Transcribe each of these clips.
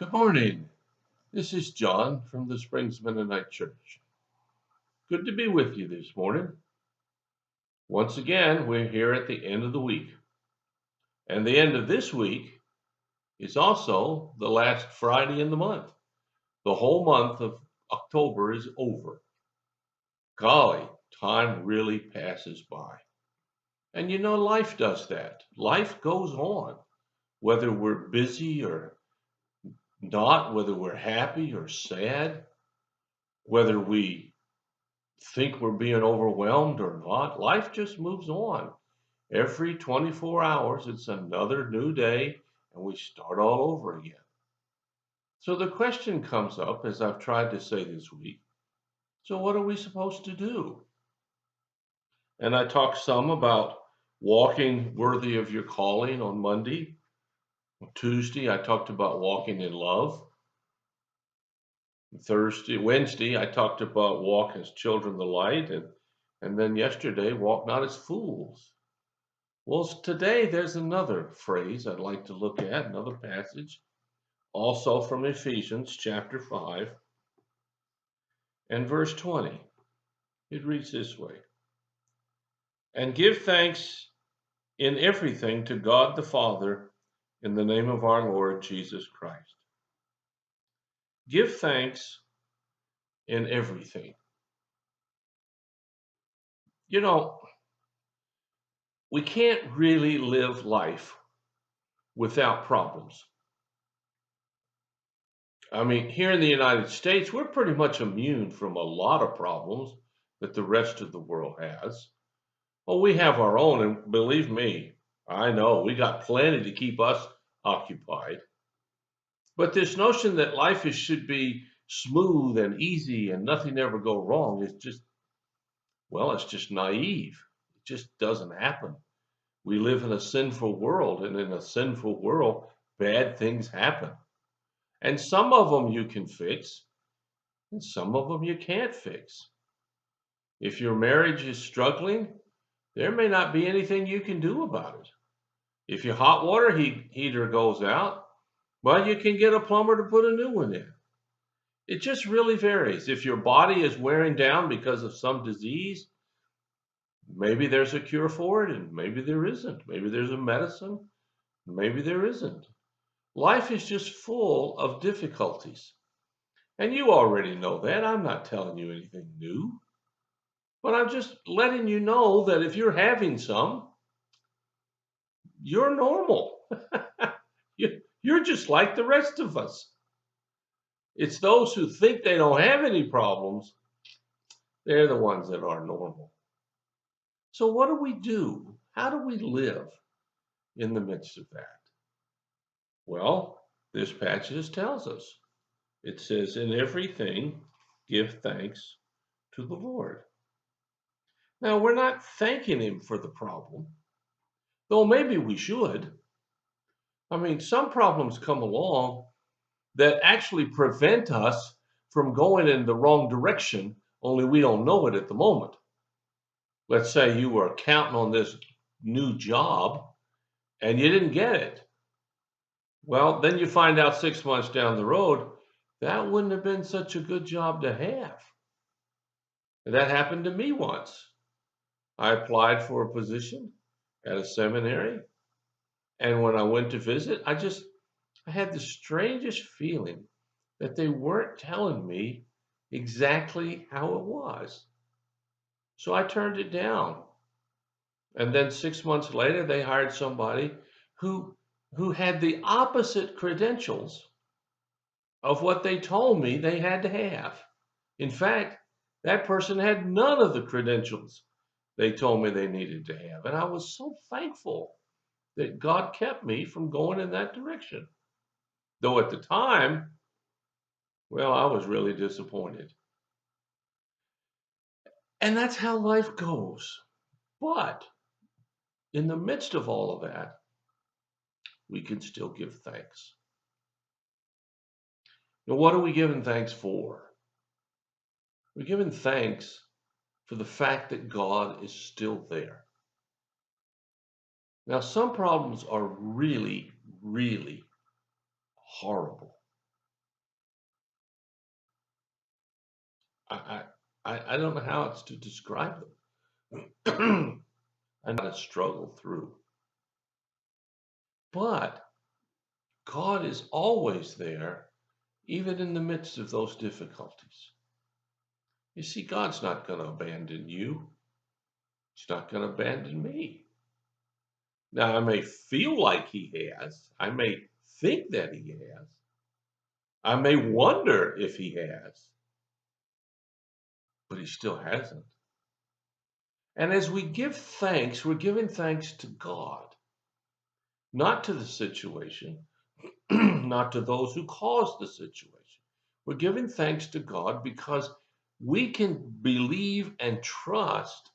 Good morning. This is John from the Springs Mennonite Church. Good to be with you this morning. Once again, we're here at the end of the week. And the end of this week is also the last Friday in the month. The whole month of October is over. Golly, time really passes by. And life does that. Life goes on, whether we're busy or not, whether we're happy or sad, whether we think we're being overwhelmed or not. Life just moves on. Every 24 hours, it's another new day, and we start all over again. So the question comes up, as I've tried to say this week, so what are we supposed to do? And I talked some about walking worthy of your calling on Monday. Tuesday, I talked about walking in love. Wednesday, I talked about walk as children of the light. And then yesterday, walk not as fools. Well, today there's another phrase I'd like to look at, another passage, also from Ephesians chapter 5 and verse 20. It reads this way: And give thanks in everything to God the Father in the name of our Lord Jesus Christ. Give thanks in everything. You know, we can't really live life without problems. I mean, here in the United States, we're pretty much immune from a lot of problems that the rest of the world has. Well, we have our own, and believe me, I know we got plenty to keep us occupied. But this notion that should be smooth and easy and nothing ever go wrong is just, well, it's just naive. It just doesn't happen. We live in a sinful world, and in a sinful world, bad things happen. And some of them you can fix, and some of them you can't fix. If your marriage is struggling, there may not be anything you can do about it. If your hot water heater goes out, well, you can get a plumber to put a new one in. It just really varies. If your body is wearing down because of some disease, maybe there's a cure for it, and maybe there isn't. Maybe there's a medicine, maybe there isn't. Life is just full of difficulties. And you already know that. I'm not telling you anything new. But I'm just letting you know that if you're having some, you're normal. You're just like the rest of us. It's those who think they don't have any problems, they're the ones that are normal. So, what do we do? How do we live in the midst of that? Well, this passage tells us. It says, In everything, give thanks to the Lord. Now, we're not thanking Him for the problem, though maybe we should. I mean, some problems come along that actually prevent us from going in the wrong direction, only we don't know it at the moment. Let's say you were counting on this new job and you didn't get it. Well, then you find out 6 months down the road, that wouldn't have been such a good job to have. And that happened to me once. I applied for a position at a seminary, and when I went to visit, I had the strangest feeling that they weren't telling me exactly how it was. So I turned it down. And then 6 months later, they hired somebody who had the opposite credentials of what they told me they had to have. In fact, that person had none of the credentials they told me they needed to have. And I was so thankful that God kept me from going in that direction. Though at the time, well, I was really disappointed. And that's how life goes. But in the midst of all of that, we can still give thanks. Now, what are we giving thanks for? We're giving thanks for the fact that God is still there. Now, some problems are really, really horrible. I, I don't know how else to describe them. I know how to struggle through. But God is always there, even in the midst of those difficulties. You see, God's not going to abandon you. He's not going to abandon me. Now, I may feel like he has. I may think that he has. I may wonder if he has, but he still hasn't. And as we give thanks, we're giving thanks to God, not to the situation, not to those who caused the situation. We're giving thanks to God because we can believe and trust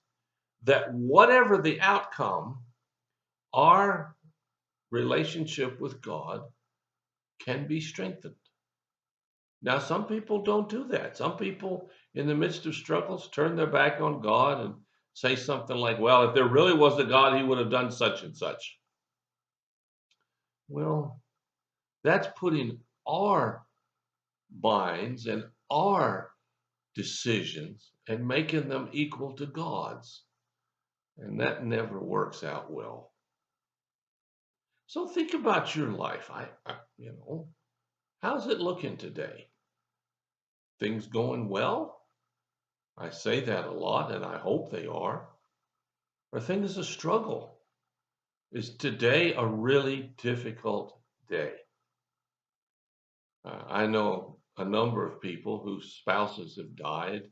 that whatever the outcome, our relationship with God can be strengthened. Now, some people don't do that. Some people, in the midst of struggles, turn their back on God and say something like, well, if there really was a God, he would have done such and such. Well, that's putting our minds and our decisions and making them equal to God's. And that never works out well. So think about your life. How's it looking today? Things going well? I say that a lot, and I hope they are. Are things a struggle? Is today a really difficult day? I know a number of people whose spouses have died,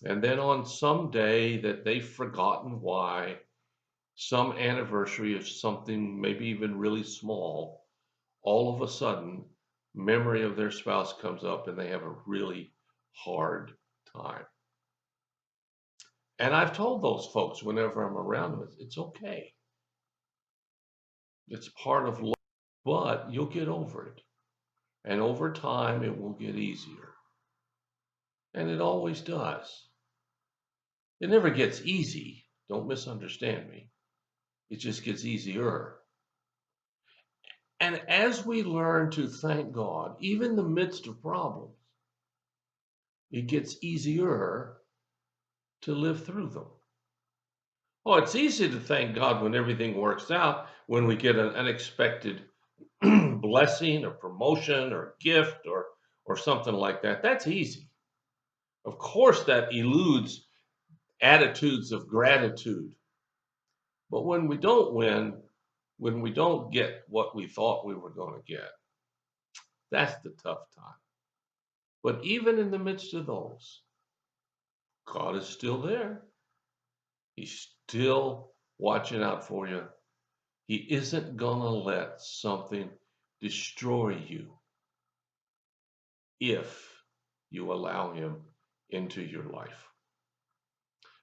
and then on some day that they've forgotten why, some anniversary of something, maybe even really small, all of a sudden, memory of their spouse comes up and they have a really hard time. And I've told those folks whenever I'm around them, it's okay. It's part of life, but you'll get over it. And over time, it will get easier. And it always does. It never gets easy. Don't misunderstand me. It just gets easier. And as we learn to thank God, even in the midst of problems, it gets easier to live through them. Oh, it's easy to thank God when everything works out, when we get an unexpected blessing or promotion or gift or something like that. That's easy. Of course, that eludes attitudes of gratitude. But when we don't win, when we don't get what we thought we were going to get, that's the tough time. But even in the midst of those, God is still there. He's still watching out for you. He isn't going to let something destroy you if you allow him into your life.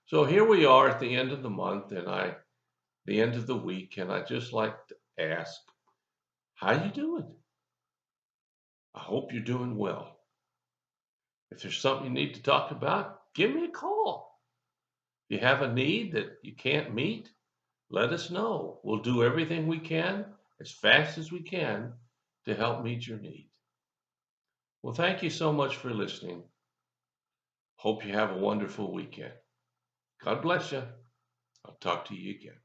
So here we are at the end of the month and the end of the week, and I just like to ask, how you doing? I hope you're doing well. If there's something you need to talk about, give me a call. If you have a need that you can't meet, let us know. We'll do everything we can as fast as we can to help meet your need. Well, thank you so much for listening. Hope you have a wonderful weekend. God bless you. I'll talk to you again.